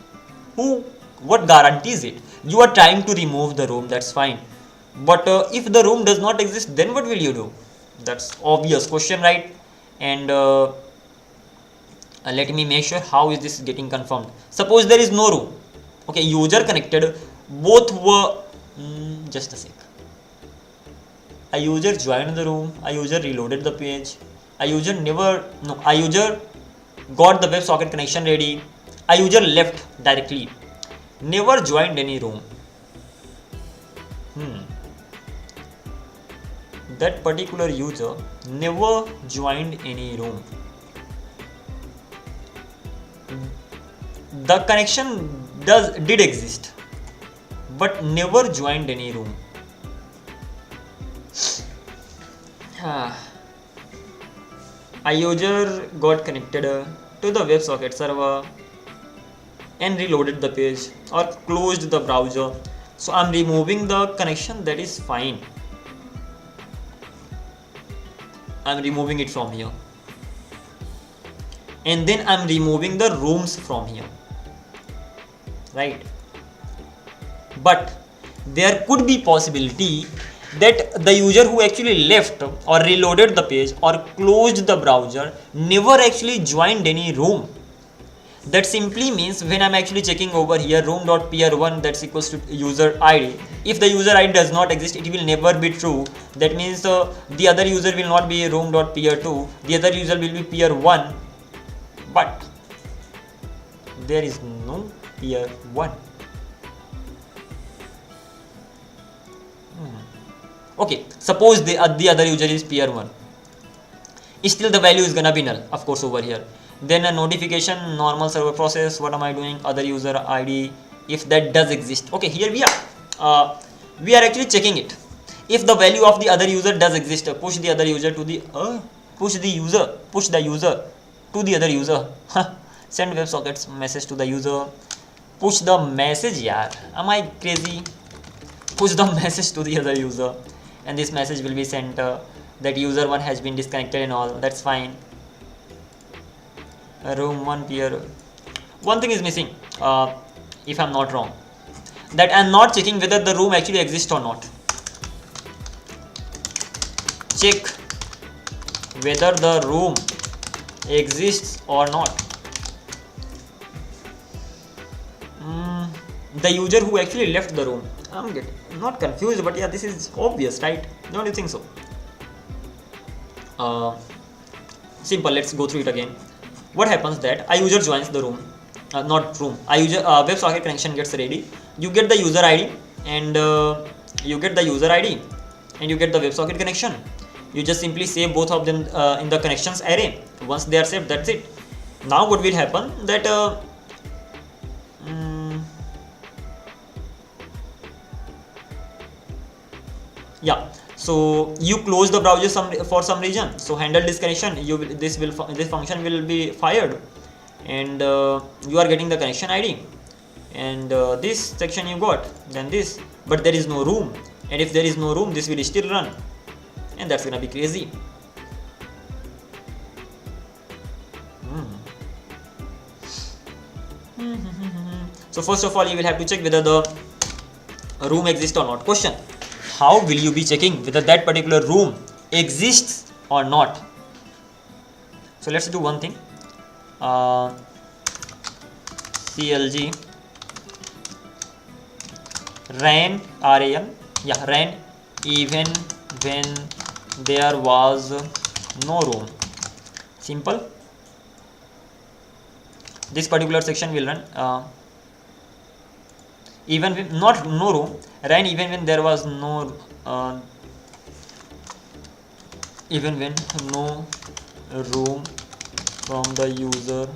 What guarantees it? You are trying to remove the room, that's fine, but if the room does not exist, then what will you do? That's obvious question, right? And let me make sure how is this getting confirmed. Suppose there is no room. Okay, user connected, both were just a sec. A user joined the room, a user reloaded the page, a user got the WebSocket connection ready, a user left directly, never joined any room. That particular user never joined any room. The connection did exist, but never joined any room. A user got connected to the WebSocket server and reloaded the page or closed the browser. So I'm removing the connection, that is fine. I'm removing it from here. And then I'm removing the rooms from here. Right? But there could be possibility that the user who actually left or reloaded the page or closed the browser never actually joined any room. That simply means when I'm actually checking over here room.peer1, that's equals to user ID. If the user ID does not exist, it will never be true. That means the other user will not be room.peer2. The other user will be peer1. But there is no peer1. Okay, suppose the other user is peer1. Still the value is gonna be null, of course, over here. Then a notification, normal server process. What am I doing? Other user ID, if that does exist. Okay, here we are. We are actually checking it. If the value of the other user does exist, push the other user to the push the user to the other user. Send WebSockets message to the user. Push the message, yaar. Am I crazy? Push the message to the other user, and this message will be sent that user 1 has been disconnected and all. That's fine. Room 1 peer. One thing is missing, if I'm not wrong, that I'm not checking whether the room actually exists or not. Check whether the room exists or not. The user who actually left the room. I'm not confused, but yeah, this is obvious, right? Don't you think so? Simple. Let's go through it again. What happens that a user joins the room, not room. A user WebSocket connection gets ready. You get the user ID, and you get the WebSocket connection. You just simply save both of them in the connections array. Once they are saved, that's it. Now what will happen that yeah, so you close the browser for some reason, so handle disconnection. This function will be fired, and you are getting the connection ID, and this section you got, then this, but there is no room, and if there is no room, this will still run, and that's gonna be crazy. So first of all, you will have to check whether the room exists or not. Question: how will you be checking whether that particular room exists or not? So let's do one thing. CLG ran ran even when there was no room. Simple. This particular section will run even when no room. Ran even when there was no even when no room from the user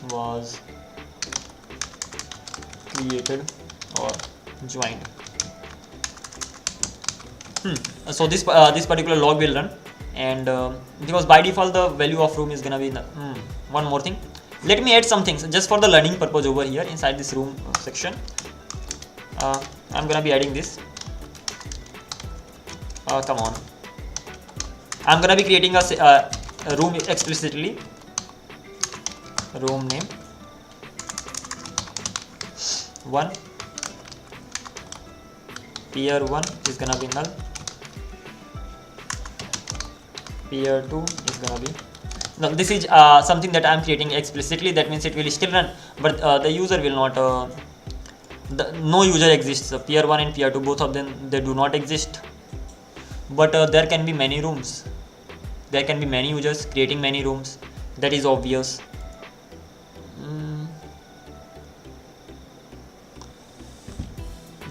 was created or joined. So this particular log will run, and because by default the value of room is gonna be one more thing. Let me add some things just for the learning purpose over here inside this room section. I'm gonna be adding this. Come on. I'm gonna be creating a room explicitly. Room name 1. Peer 1 is gonna be null. Peer 2 is gonna be. Now this is something that I'm creating explicitly. That means it will still run, but the user will not. No user exists. Peer 1 and peer 2, both of them, they do not exist. But there can be many rooms. There can be many users creating many rooms. That is obvious.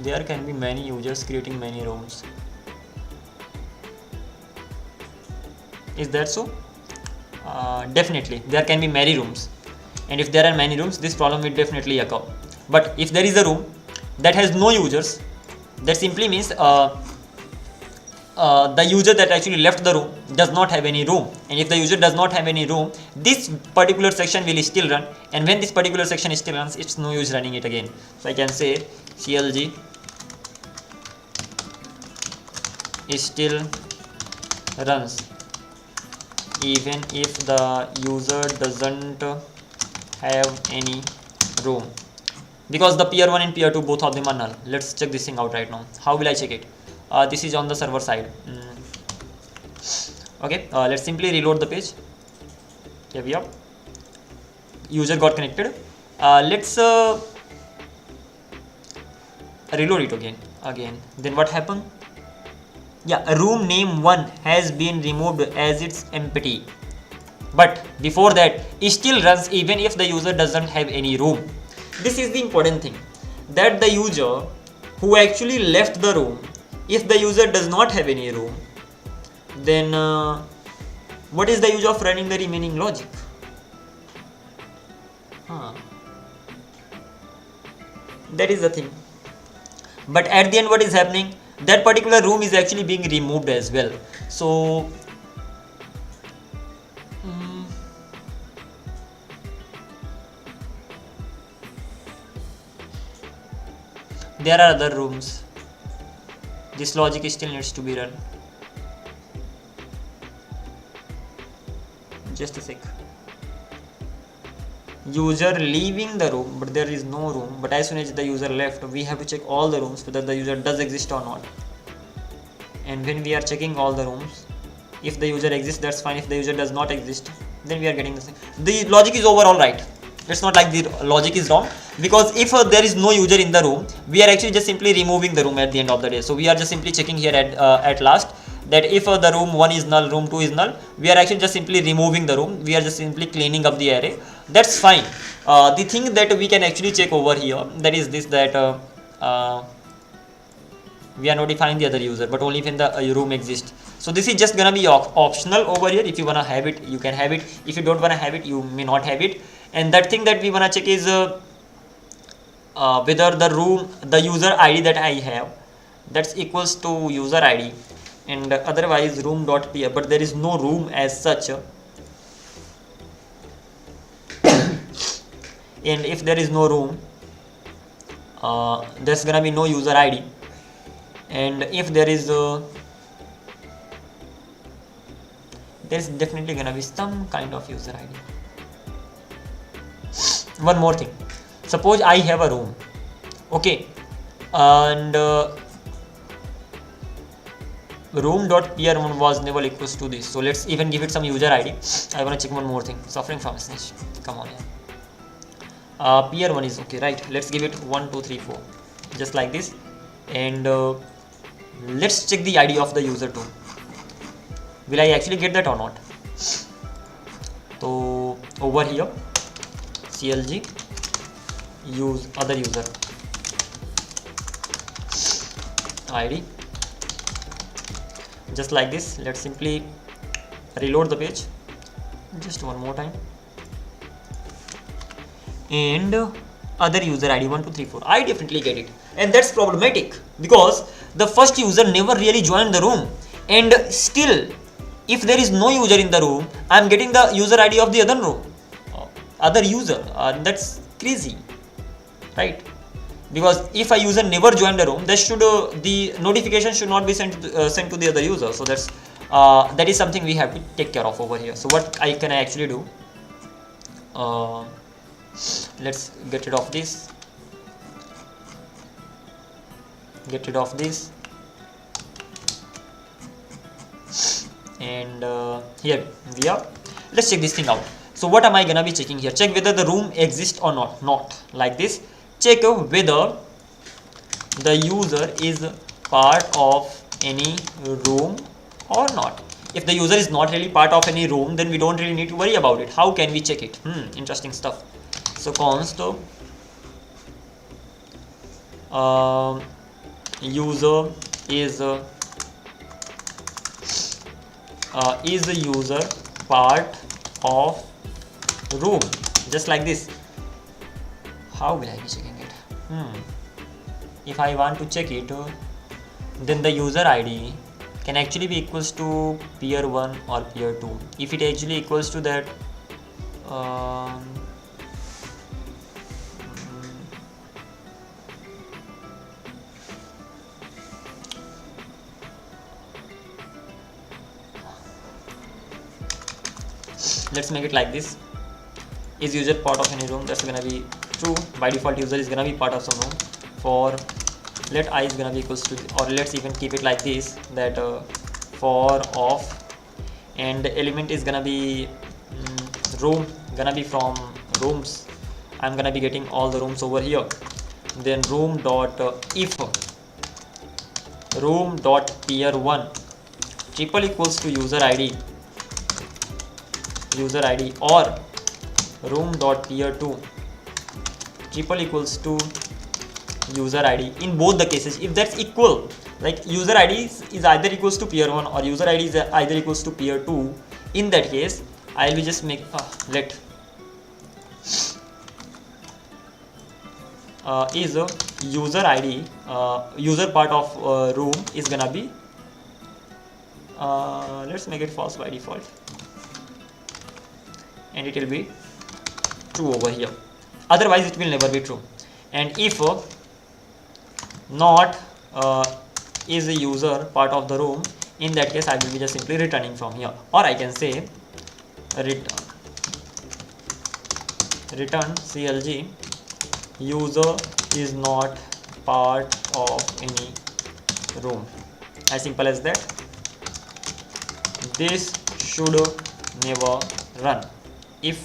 There can be many users creating many rooms. Is that so? Definitely there can be many rooms, and if there are many rooms, this problem will definitely occur. But if there is a room that has no users, that simply means the user that actually left the room does not have any room, and if the user does not have any room, this particular section will still run, and when this particular section still runs, it's no use running it again. So I can say CLG still runs even if the user doesn't have any room, because the peer 1 and peer 2, both of them are null. Let's check this thing out right now. How will I check it? This is on the server side. Okay, let's simply reload the page. Here we are. User got connected. Let's reload it again. Then what happened? Yeah, room name 1 has been removed as it's empty, but before that it still runs even if the user doesn't have any room. This is the important thing, that the user who actually left the room, if the user does not have any room, then what is the use of running the remaining logic? That is the thing. But at the end, what is happening? That particular room is actually being removed as well. So there are other rooms. This logic still needs to be run. just a sec. User leaving the room, but there is no room. But as soon as the user left, we have to check all the rooms whether the user does exist or not. And when we are checking all the rooms, if the user exists, that's fine. If the user does not exist, then we are getting the same. The logic is overall right. It's not like the logic is wrong, because if there is no user in the room, we are actually just simply removing the room at the end of the day. So we are just simply checking here at last that if the room 1 is null, room 2 is null, we are actually just simply removing the room. We are just simply cleaning up the array. That's fine. The thing that we can actually check over here, that is this, that we are notifying the other user, but only when the room exists. So this is just gonna be optional over here. If you wanna have it, you can have it. If you don't wanna have it, you may not have it. And that thing that we wanna check is whether the user ID that I have, that's equals to user ID, and otherwise room.pr, but there is no room as such. And if there is no room, there's gonna be no user ID. And if there is there's definitely gonna be some kind of user ID. One more thing, suppose I have a room, okay, and room.pr1 was never equals to this. So let's even give it some user ID. I wanna check one more thing. Suffering from a snitch, come on, yeah. pr1 is okay, right? Let's give it 1 2 3 4, just like this. And let's check the ID of the user too. Will I actually get that or not? So over here, clg use other user ID, just like this. Let's simply reload the page just one more time, and other user ID 1 2 3 4. I definitely get it, and that's problematic because the first user never really joined the room, and still if there is no user in the room, I'm getting the user ID of the other room, other user. That's crazy, right? Because if a user never joined the room, that should the notification should not be sent to the other user. So that is something we have to take care of over here. So what can I actually do? Let's get rid of this. And here we are. Let's check this thing out. So what am I gonna be checking here? Check whether the room exists or not. Not like this. Check whether the user is part of any room or not. If the user is not really part of any room, then we don't really need to worry about it. How can we check it? Interesting stuff. So const user is the user part of room, just like this. How will I be checking it? If I want to check it, then the user ID can actually be equals to peer 1 or peer 2. If it actually equals to that, let's make it like this. Is user part of any room? That's gonna be true. By default, user is gonna be part of some room. For let I is gonna be equals to, or let's even keep it like this, that for of, and the element is gonna be room, gonna be from rooms. I'm gonna be getting all the rooms over here. Then room dot if room dot peer 1 triple equals to user ID or room dot peer 2 triple equals to user ID. In both the cases, if that's equal, like user ID is either equals to peer 1 or user ID is either equals to peer 2, in that case I will just make let is user ID user part of room is gonna be let's make it false by default, and it will be true over here. Otherwise it will never be true. And if not is a user part of the room, in that case I will be just simply returning from here. Or I can say return CLG user is not part of any room. As simple as that. This should never run if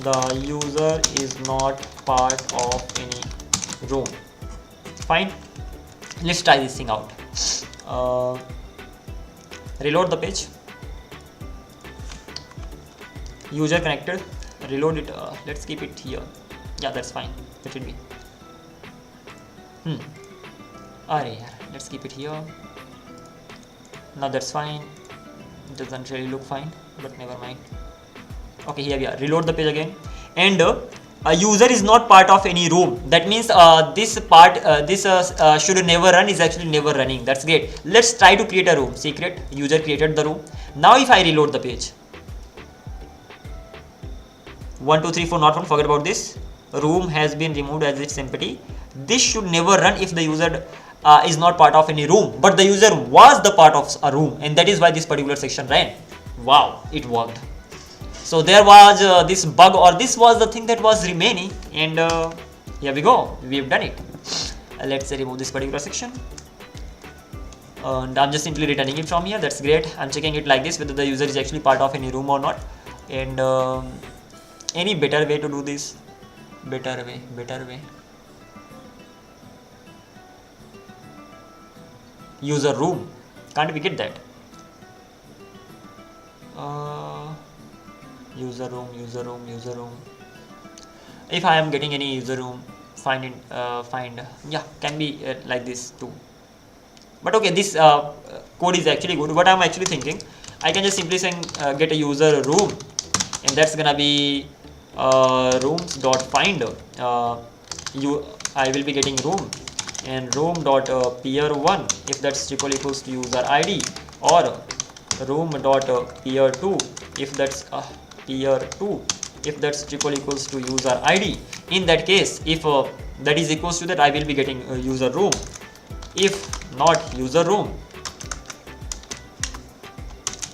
the user is not part of any room. Fine, let's try this thing out. Reload the page, user connected, reload it. Let's keep it here. Yeah, that's fine. That should be. Let's keep it here. Now that's fine. It doesn't really look fine, but never mind. Okay, here we are. Reload the page again, and a user is not part of any room. That means this should never run is actually never running. That's great. Let's try to create a room. Secret user created the room. Now if I reload the page, 1 2 3 4 not found. Forget about this. Room has been removed as it's empty. This should never run if the user is not part of any room, but the user was the part of a room, and that is why this particular section ran. Wow, it worked. So there was this bug, or this was the thing that was remaining, and here we go, we've done it. Let's remove this particular section, and I'm just simply returning it from here. That's great. I'm checking it like this, whether the user is actually part of any room or not. And any better way to do this? Better way. User room. Can't we get that? User room. If I am getting any user room, find yeah, can be like this too. But okay, this code is actually good. What I'm actually thinking, I can just simply say get a user room, and that's gonna be rooms.find. I will be getting room, and room.peer1 if that's triple equals to user ID, or room.peer2 if that's peer2 if that's triple equals to user ID. In that case, if that is equals to that, I will be getting user room. If not user room,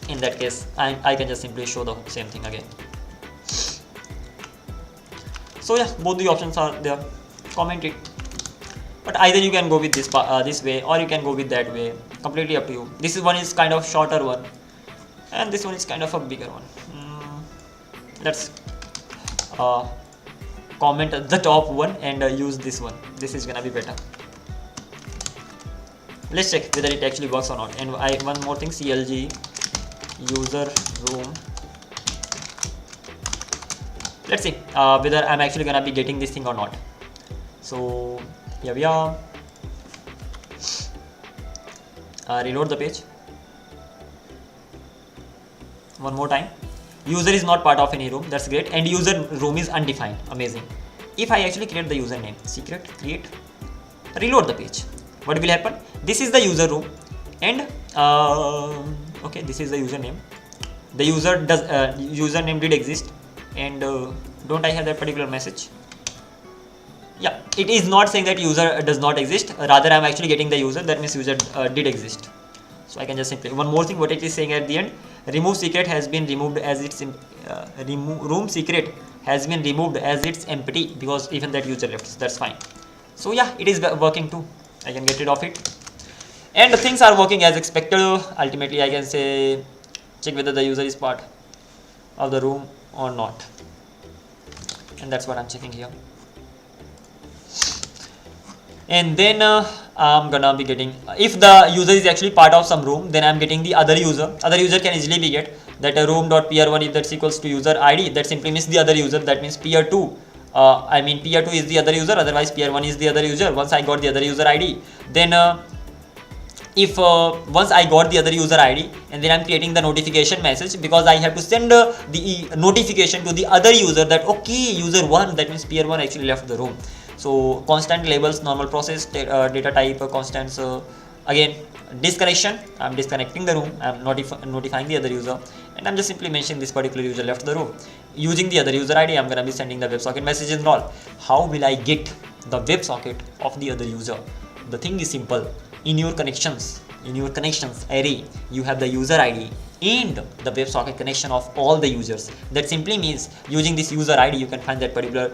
in that case I can just simply show the same thing again. So yeah, both the options are there. Comment it. But either you can go with this this way, or you can go with that way. Completely up to you. This one is kind of shorter one, and this one is kind of a bigger one. Let's comment the top one and use this one. This is gonna be better. Let's check whether it actually works or not. And one more thing, CLG user room. Let's see whether I'm actually gonna be getting this thing or not. So here we are. Reload the page one more time. User is not part of any room. That's great. And user room is undefined. Amazing. If I actually create the username, secret create, reload the page, what will happen? This is the user room, and okay, this is the username. The username did exist, and don't I have that particular message? Yeah, it is not saying that user does not exist. Rather, I'm actually getting the user. That means user did exist. So I can just simply, one more thing, what it is saying at the end, remove secret has been removed as it's room secret has been removed as it's empty, because even that user left. So that's fine. So yeah, it is working too. I can get rid of it, and the things are working as expected. Ultimately, I can say check whether the user is part of the room or not, and that's what I'm checking here. And then I'm gonna be getting, if the user is actually part of some room, then I'm getting the other user. Other user can easily be get that a room.peer1 if that's equals to user ID. That simply means the other user. That means peer2. I mean peer2 is the other user. Otherwise peer1 is the other user. Once I got the other user ID, then if once I got the other user ID, and then I'm creating the notification message, because I have to send the notification to the other user that okay, user 1, that means peer1 actually left the room. So constant labels, normal process, data type, constants. Again, disconnection, I'm disconnecting the room, I'm notifying the other user, and I'm just simply mentioning this particular user left the room. Using the other user ID, I'm gonna be sending the WebSocket messages and all. How will I get the WebSocket of the other user? The thing is simple. In your connections, in your connections array, you have the user ID and the WebSocket connection of all the users. That simply means using this user ID, you can find that particular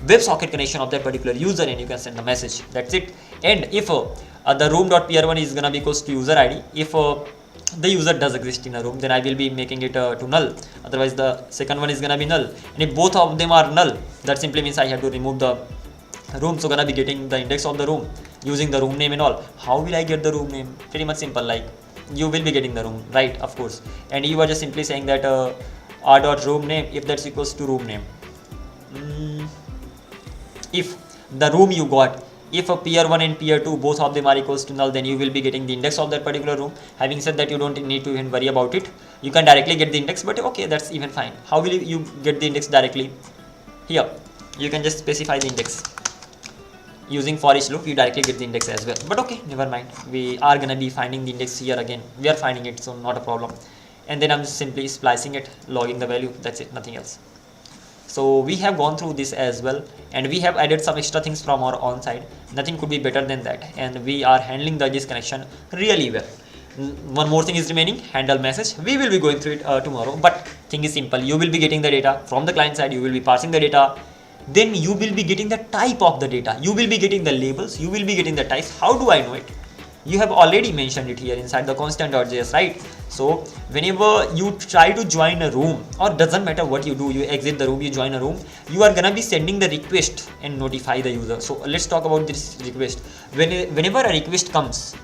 WebSocket connection of that particular user and you can send the message. That's it. And if the room.pr1 is gonna be equals to user ID, if the user does exist in a room, then I will be making it to null. Otherwise, the second one is gonna be null. And if both of them are null, that simply means I have to remove the room. So gonna be getting the index of the room using the room name and all. How will I get the room name? Pretty much simple. Like you will be getting the room, right? Of course. And you are just simply saying that r.room name, if that's equals to room name. If the room you got, if a peer 1 and peer 2 both of them are equals to null, then you will be getting the index of that particular room. Having said that, you don't need to even worry about it. You can directly get the index, but okay, that's even fine. How will you get the index directly? Here, you can just specify the index. Using for each loop, you directly get the index as well. But okay, never mind. We are gonna be finding the index here again. We are finding it, so not a problem. And then I'm simply splicing it, logging the value. That's it, nothing else. So we have gone through this as well, and we have added some extra things from our own side. Nothing could be better than that, and we are handling the disconnection really well. One more thing is remaining, handle message. We will be going through it tomorrow, but thing is simple. You will be getting the data from the client side, you will be parsing the data, then you will be getting the type of the data, you will be getting the labels, you will be getting the types. How do I know it? You have already mentioned it here inside the constant.js, right? So whenever you try to join a room, or doesn't matter what you do, you exit the room, you join a room, you are gonna be sending the request and notify the user. So let's talk about this request. Whenever a request comes,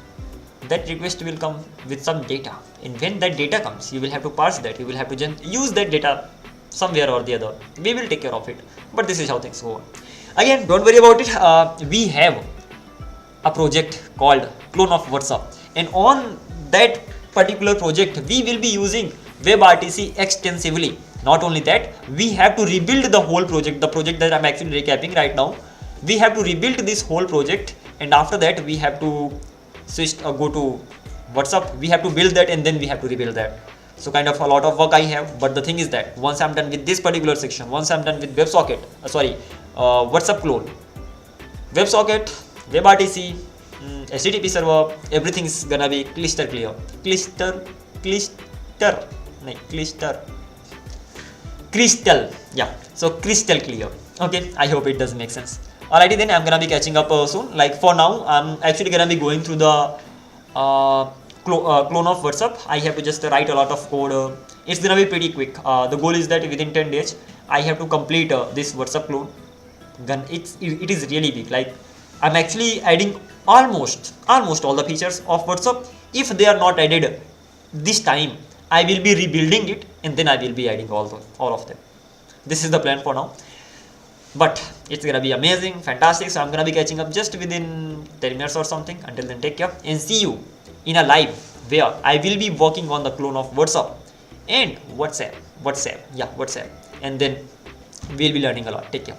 that request will come with some data, and when that data comes, you will have to parse that, you will have to use that data somewhere or the other. We will take care of it, but this is how things go on. Again, don't worry about it. We have a project called clone of WhatsApp, and on that particular project we will be using WebRTC extensively. Not only that, we have to rebuild the whole project, the project that I'm actually recapping right now. We have to rebuild this whole project, and after that we have to switch go to WhatsApp. We have to build that, and then we have to rebuild that. So kind of a lot of work I have, but the thing is that once I'm done with this particular section, once I'm done with WebSocket, WhatsApp clone, WebSocket, WebRTC, HTTP server, everything is gonna be crystal clear. Crystal, yeah. So crystal clear. Okay, I hope it does make sense. Alrighty, then I'm gonna be catching up soon. Like for now, I'm actually gonna be going through the clone of WhatsApp. I have to just write a lot of code. It's gonna be pretty quick. The goal is that within 10 days, I have to complete this WhatsApp clone. Then it is really big. Like I'm actually adding almost all the features of WhatsApp. If they are not added this time, I will be rebuilding it, and then I will be adding all of them. This is the plan for now, but it's gonna be amazing, fantastic. So I'm gonna be catching up just within 10 minutes or something. Until then, take care and see you in a live where I will be working on the clone of WhatsApp and WhatsApp, and then we'll be learning a lot. Take care.